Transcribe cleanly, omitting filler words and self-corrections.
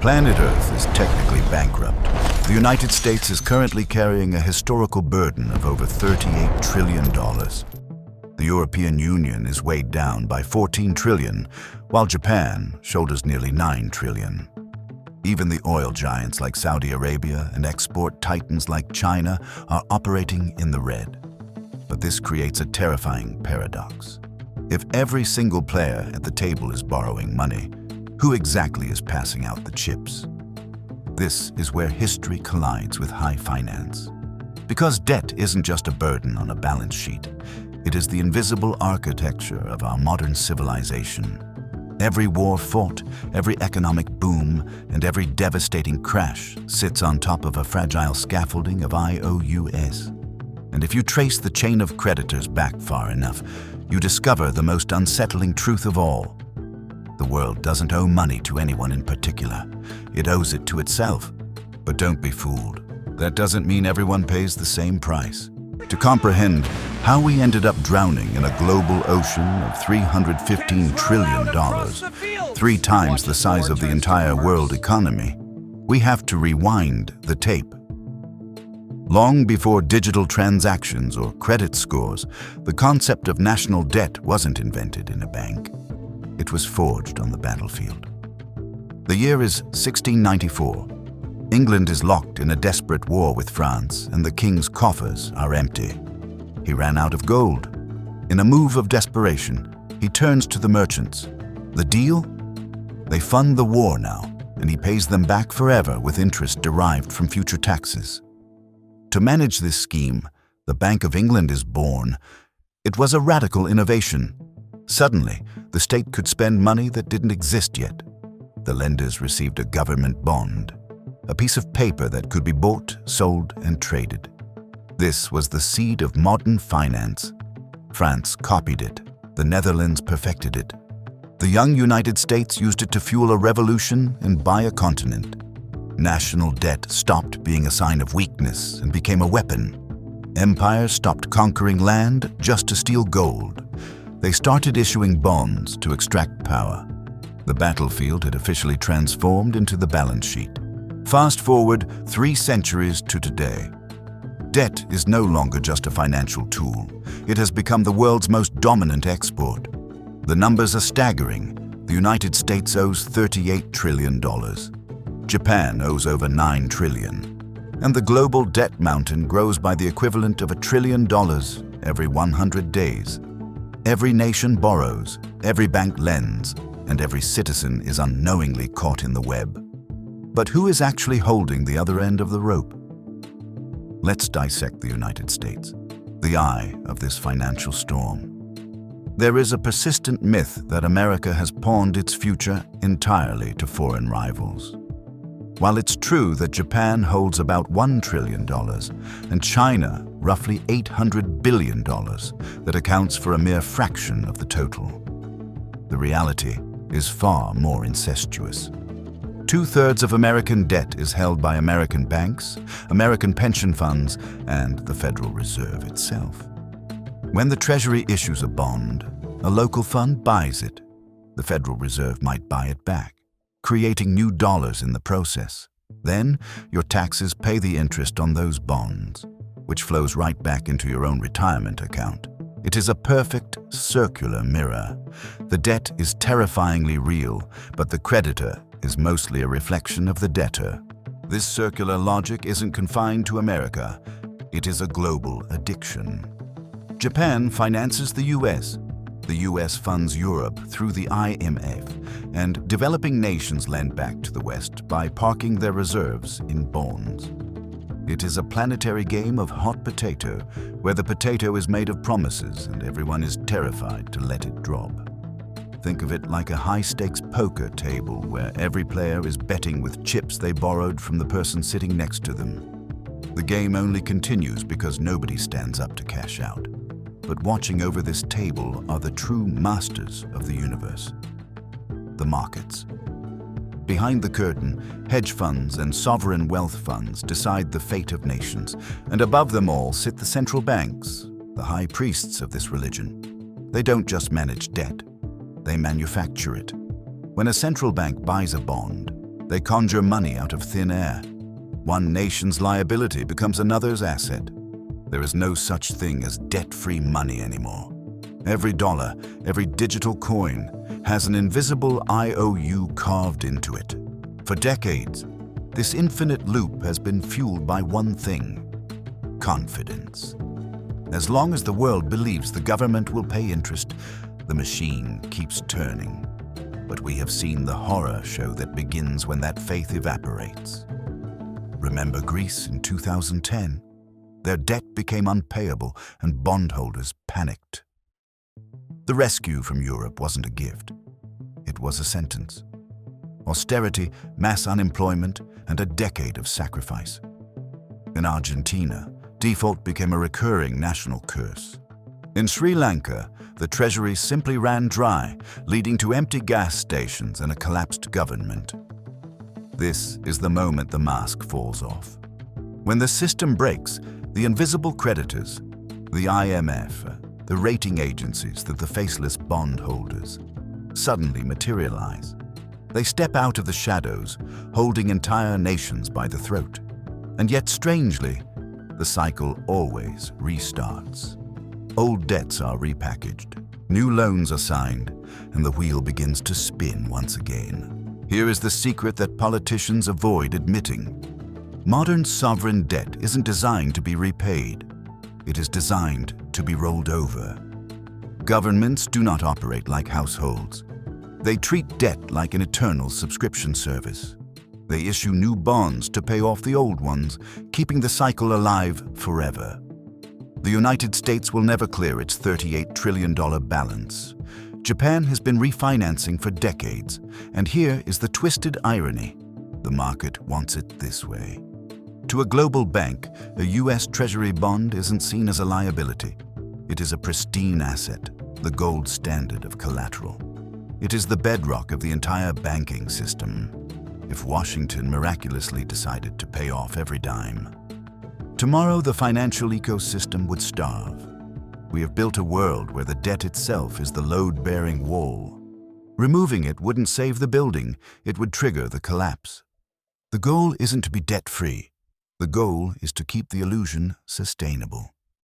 Planet Earth is technically bankrupt. The United States is currently carrying a historical burden of over $38 trillion. The European Union is weighed down by $14 trillion, while Japan shoulders nearly $9 trillion. Even the oil giants like Saudi Arabia and export titans like China are operating in the red. But this creates a terrifying paradox. If every single player at the table is borrowing money, who exactly is passing out the chips? This is where history collides with high finance. Because debt isn't just a burden on a balance sheet, it is the invisible architecture of our modern civilization. Every war fought, every economic boom, and every devastating crash sits on top of a fragile scaffolding of IOUs. And if you trace the chain of creditors back far enough, you discover the most unsettling truth of all. The world doesn't owe money to anyone in particular. It owes it to itself. But don't be fooled. That doesn't mean everyone pays the same price. To comprehend how we ended up drowning in a global ocean of $315 trillion, 3 times the size of the entire world economy, we have to rewind the tape. Long before digital transactions or credit scores, the concept of national debt wasn't invented in a bank. It was forged on the battlefield. The year is 1694. England is locked in a desperate war with France, and the king's coffers are empty. He ran out of gold. In a move of desperation, he turns to the merchants. The deal? They fund the war now, and he pays them back forever with interest derived from future taxes. To manage this scheme, the Bank of England is born. It was a radical innovation. Suddenly, the state could spend money that didn't exist yet. The lenders received a government bond, a piece of paper that could be bought, sold, and traded. This was the seed of modern finance. France copied it. The Netherlands perfected it. The young United States used it to fuel a revolution and buy a continent. National debt stopped being a sign of weakness and became a weapon. Empires stopped conquering land just to steal gold. They started issuing bonds to extract power. The battlefield had officially transformed into the balance sheet. Fast forward 3 centuries to today. Debt is no longer just a financial tool. It has become the world's most dominant export. The numbers are staggering. The United States owes $38 trillion. Japan owes over $9 trillion. And the global debt mountain grows by the equivalent of $1 trillion every 100 days. Every nation borrows, every bank lends, and every citizen is unknowingly caught in the web. But who is actually holding the other end of the rope? Let's dissect the United States, the eye of this financial storm. There is a persistent myth that America has pawned its future entirely to foreign rivals. While it's true that Japan holds about $1 trillion and China roughly $800 billion, that accounts for a mere fraction of the total. The reality is far more incestuous. 2/3 of American debt is held by American banks, American pension funds, and the Federal Reserve itself. When the Treasury issues a bond, a local fund buys it. The Federal Reserve might buy it back, creating new dollars in the process. Then, your taxes pay the interest on those bonds, which flows right back into your own retirement account. It is a perfect circular mirror. The debt is terrifyingly real, but the creditor is mostly a reflection of the debtor. This circular logic isn't confined to America. It is a global addiction. Japan finances the US. The US funds Europe through the IMF, and developing nations lend back to the West by parking their reserves in bonds. It is a planetary game of hot potato, where the potato is made of promises and everyone is terrified to let it drop. Think of it like a high-stakes poker table where every player is betting with chips they borrowed from the person sitting next to them. The game only continues because nobody stands up to cash out. But watching over this table are the true masters of the universe: the markets. Behind the curtain, hedge funds and sovereign wealth funds decide the fate of nations, and above them all sit the central banks, the high priests of this religion. They don't just manage debt, they manufacture it. When a central bank buys a bond, They conjure money out of thin air. One nation's liability becomes another's asset. There is no such thing as debt-free money anymore. Every dollar, every digital coin has an invisible IOU carved into it. For decades, this infinite loop has been fueled by one thing: confidence. As long as the world believes the government will pay interest, the machine keeps turning. But we have seen the horror show that begins when that faith evaporates. Remember Greece in 2010? Their debt became unpayable and bondholders panicked. The rescue from Europe wasn't a gift. It was a sentence. Austerity, mass unemployment, and a decade of sacrifice. In Argentina, default became a recurring national curse. In Sri Lanka, the treasury simply ran dry, leading to empty gas stations and a collapsed government. This is the moment the mask falls off. When the system breaks, the invisible creditors, the IMF, the rating agencies, the faceless bondholders, suddenly materialize. They step out of the shadows, holding entire nations by the throat. And yet, strangely, the cycle always restarts. Old debts are repackaged, new loans are signed, and the wheel begins to spin once again. Here is the secret that politicians avoid admitting. Modern sovereign debt isn't designed to be repaid. It is designed to be rolled over. Governments do not operate like households. They treat debt like an eternal subscription service. They issue new bonds to pay off the old ones, keeping the cycle alive forever. The United States will never clear its $38 trillion balance. Japan has been refinancing for decades, and here is the twisted irony. The market wants it this way. To a global bank, a U.S. Treasury bond isn't seen as a liability. It is a pristine asset, the gold standard of collateral. It is the bedrock of the entire banking system. If Washington miraculously decided to pay off every dime, tomorrow the financial ecosystem would starve. We have built a world where the debt itself is the load-bearing wall. Removing it wouldn't save the building, it would trigger the collapse. The goal isn't to be debt-free. The goal is to keep the illusion sustainable.